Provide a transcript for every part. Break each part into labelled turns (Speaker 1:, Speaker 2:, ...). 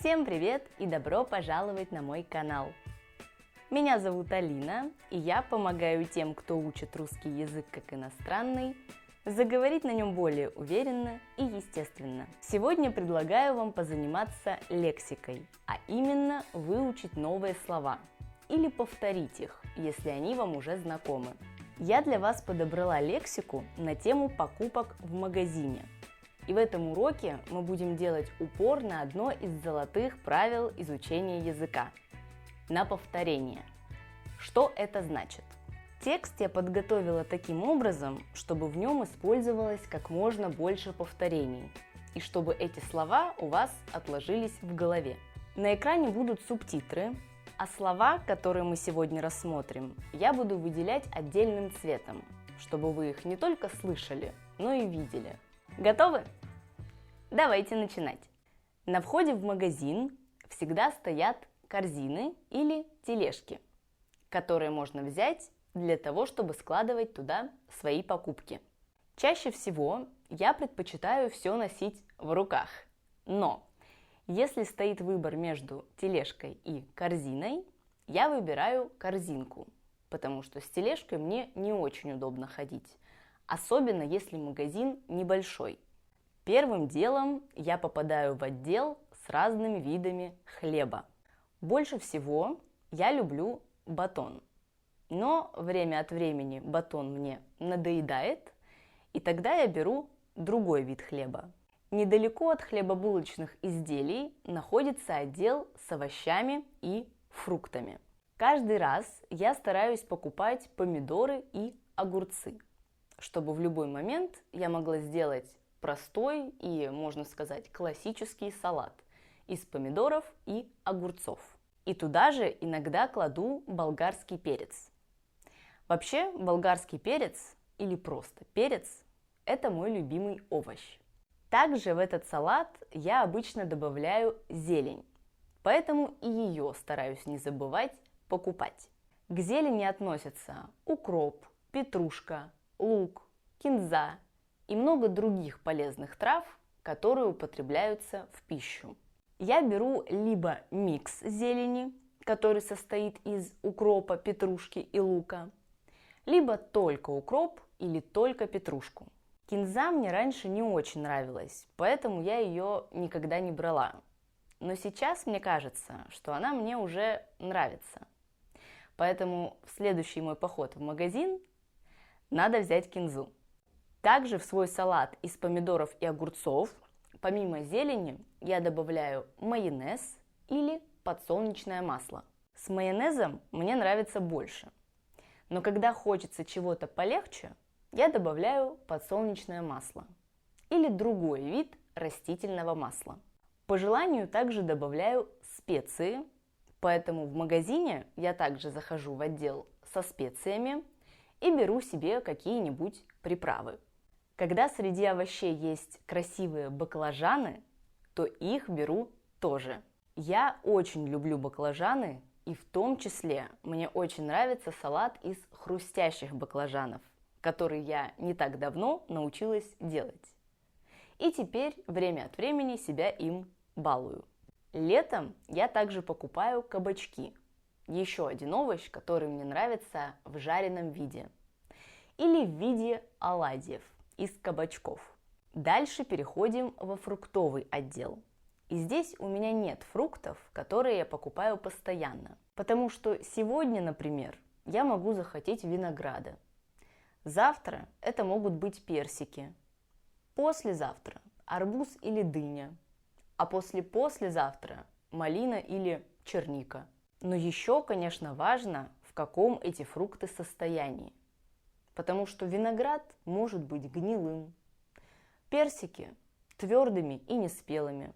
Speaker 1: Всем привет и добро пожаловать на мой канал! Меня зовут Алина, и я помогаю тем, кто учит русский язык как иностранный, заговорить на нем более уверенно и естественно. Сегодня предлагаю вам позаниматься лексикой, а именно выучить новые слова или повторить их, если они вам уже знакомы. Я для вас подобрала лексику на тему покупок в магазине. И в этом уроке мы будем делать упор на одно из золотых правил изучения языка – на повторение. Что это значит? Текст я подготовила таким образом, чтобы в нем использовалось как можно больше повторений, и чтобы эти слова у вас отложились в голове. На экране будут субтитры, а слова, которые мы сегодня рассмотрим, я буду выделять отдельным цветом, чтобы вы их не только слышали, но и видели. Готовы? Давайте начинать. На входе в магазин всегда стоят корзины или тележки, которые можно взять для того, чтобы складывать туда свои покупки. Чаще всего я предпочитаю все носить в руках, но если стоит выбор между тележкой и корзиной, я выбираю корзинку, потому что с тележкой мне не очень удобно ходить, особенно если магазин небольшой. Первым делом я попадаю в отдел с разными видами хлеба. Больше всего я люблю батон, но время от времени батон мне надоедает, и тогда я беру другой вид хлеба. Недалеко от хлебобулочных изделий находится отдел с овощами и фруктами. Каждый раз я стараюсь покупать помидоры и огурцы, чтобы в любой момент я могла сделать простой и, можно сказать, классический салат из помидоров и огурцов. И туда же иногда кладу болгарский перец. Вообще, болгарский перец или просто перец – это мой любимый овощ. Также в этот салат я обычно добавляю зелень, поэтому и ее стараюсь не забывать покупать. К зелени относятся укроп, петрушка, лук, кинза и много других полезных трав, которые употребляются в пищу. Я беру либо микс зелени, который состоит из укропа, петрушки и лука, либо только укроп или только петрушку. Кинза мне раньше не очень нравилась, поэтому я ее никогда не брала. Но сейчас мне кажется, что она мне уже нравится. Поэтому в следующий мой поход в магазин надо взять кинзу. Также в свой салат из помидоров и огурцов, помимо зелени, я добавляю майонез или подсолнечное масло. С майонезом мне нравится больше. Но когда хочется чего-то полегче, я добавляю подсолнечное масло или другой вид растительного масла. По желанию также добавляю специи, поэтому в магазине я также захожу в отдел со специями и беру себе какие-нибудь приправы. Когда среди овощей есть красивые баклажаны, то их беру тоже. Я очень люблю баклажаны, и в том числе мне очень нравится салат из хрустящих баклажанов, который я не так давно научилась делать. И теперь время от времени себя им балую. Летом я также покупаю кабачки, еще один овощ, который мне нравится в жареном виде или в виде оладьев из кабачков. Дальше переходим во фруктовый отдел. И здесь у меня нет фруктов, которые я покупаю постоянно, потому что сегодня, например, я могу захотеть винограда. Завтра это могут быть персики, послезавтра арбуз или дыня, а послезавтра малина или черника. Но еще, конечно, важно, в каком эти фрукты состоянии, потому что виноград может быть гнилым, персики твердыми и неспелыми.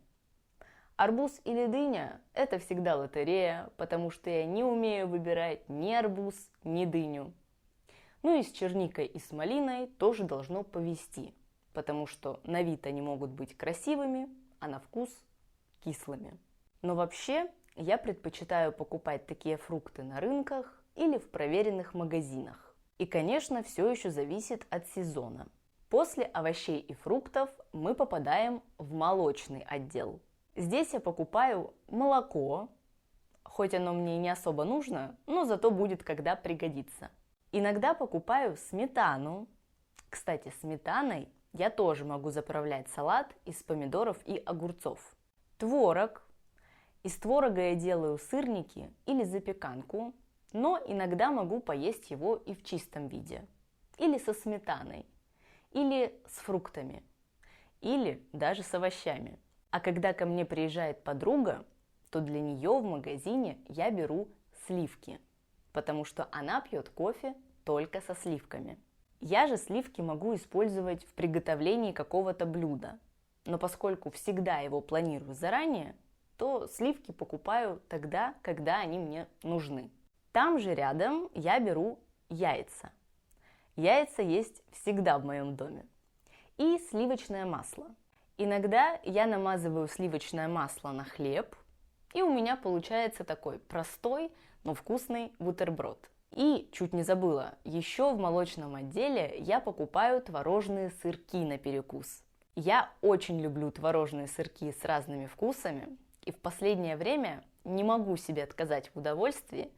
Speaker 1: Арбуз или дыня – это всегда лотерея, потому что я не умею выбирать ни арбуз, ни дыню. Ну и с черникой и с малиной тоже должно повезти, потому что на вид они могут быть красивыми, а на вкус кислыми. Но вообще я предпочитаю покупать такие фрукты на рынках или в проверенных магазинах. И, конечно, все еще зависит от сезона. После овощей и фруктов мы попадаем в молочный отдел. Здесь я покупаю молоко, хоть оно мне не особо нужно, но зато будет, когда пригодится. Иногда покупаю сметану. Кстати, сметаной я тоже могу заправлять салат из помидоров и огурцов. Творог. Из творога я делаю сырники или запеканку, но иногда могу поесть его и в чистом виде. Или со сметаной, или с фруктами, или даже с овощами. А когда ко мне приезжает подруга, то для нее в магазине я беру сливки, потому что она пьет кофе только со сливками. Я же сливки могу использовать в приготовлении какого-то блюда, но поскольку всегда его планирую заранее, то сливки покупаю тогда, когда они мне нужны. Там же рядом я беру яйца. Яйца есть всегда в моем доме. И сливочное масло. Иногда я намазываю сливочное масло на хлеб, и у меня получается такой простой, но вкусный бутерброд. И, чуть не забыла, еще в молочном отделе я покупаю творожные сырки на перекус. Я очень люблю творожные сырки с разными вкусами, и в последнее время не могу себе отказать в удовольствии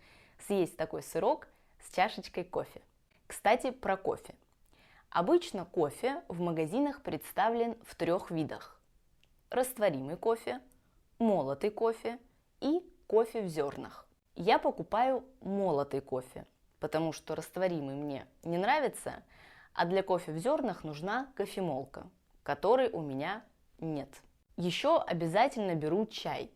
Speaker 1: съесть такой сырок с чашечкой кофе. Кстати, про кофе. Обычно кофе в магазинах представлен в 3 видах. Растворимый кофе, молотый кофе и кофе в зернах. Я покупаю молотый кофе, потому что растворимый мне не нравится, а для кофе в зернах нужна кофемолка, которой у меня нет. Еще обязательно беру чай.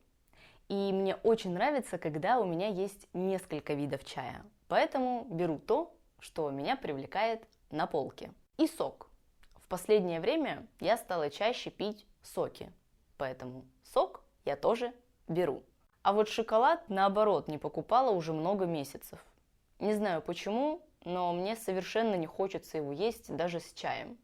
Speaker 1: И мне очень нравится, когда у меня есть несколько видов чая. Поэтому беру то, что меня привлекает на полке. И сок. В последнее время я стала чаще пить соки, поэтому сок я тоже беру. А вот шоколад, наоборот, не покупала уже много месяцев. Не знаю почему, но мне совершенно не хочется его есть даже с чаем.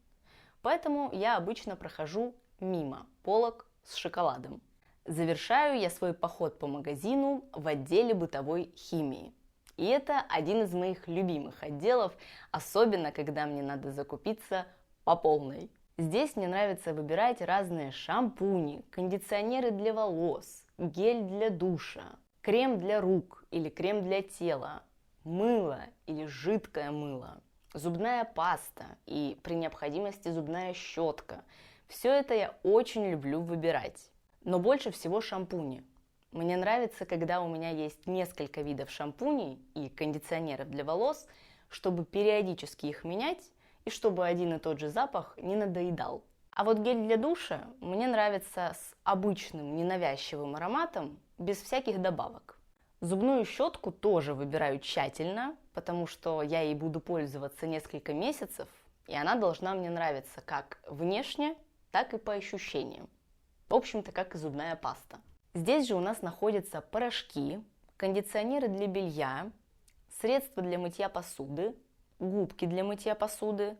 Speaker 1: Поэтому я обычно прохожу мимо полок с шоколадом. Завершаю я свой поход по магазину в отделе бытовой химии. И это один из моих любимых отделов, особенно когда мне надо закупиться по полной. Здесь мне нравится выбирать разные шампуни, кондиционеры для волос, гель для душа, крем для рук или крем для тела, мыло или жидкое мыло, зубная паста и при необходимости зубная щетка. Все это я очень люблю выбирать. Но больше всего шампуни. Мне нравится, когда у меня есть несколько видов шампуней и кондиционеров для волос, чтобы периодически их менять и чтобы один и тот же запах не надоедал. А вот гель для душа мне нравится с обычным ненавязчивым ароматом, без всяких добавок. Зубную щетку тоже выбираю тщательно, потому что я ей буду пользоваться несколько месяцев, и она должна мне нравиться как внешне, так и по ощущениям. В общем-то, как и зубная паста. Здесь же у нас находятся порошки, кондиционеры для белья, средства для мытья посуды, губки для мытья посуды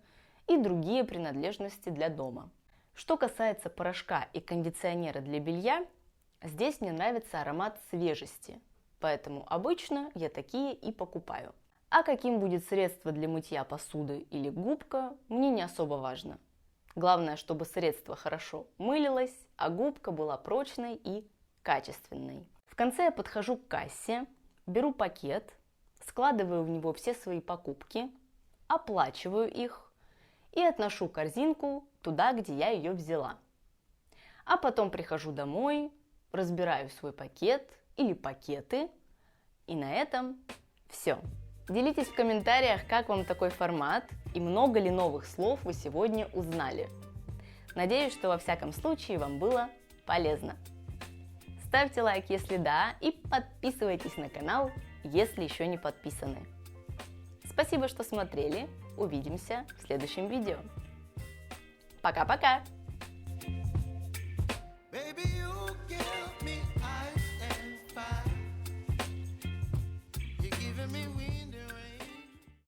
Speaker 1: и другие принадлежности для дома. Что касается порошка и кондиционера для белья, здесь мне нравится аромат свежести, поэтому обычно я такие и покупаю. А каким будет средство для мытья посуды или губка, мне не особо важно. Главное, чтобы средство хорошо мылилось, а губка была прочной и качественной. В конце я подхожу к кассе, беру пакет, складываю в него все свои покупки, оплачиваю их и отношу корзинку туда, где я ее взяла. А потом прихожу домой, разбираю свой пакет или пакеты, и на этом все. Делитесь в комментариях, как вам такой формат и много ли новых слов вы сегодня узнали. Надеюсь, что во всяком случае вам было полезно. Ставьте лайк, если да, и подписывайтесь на канал, если еще не подписаны. Спасибо, что смотрели. Увидимся в следующем видео. Пока-пока!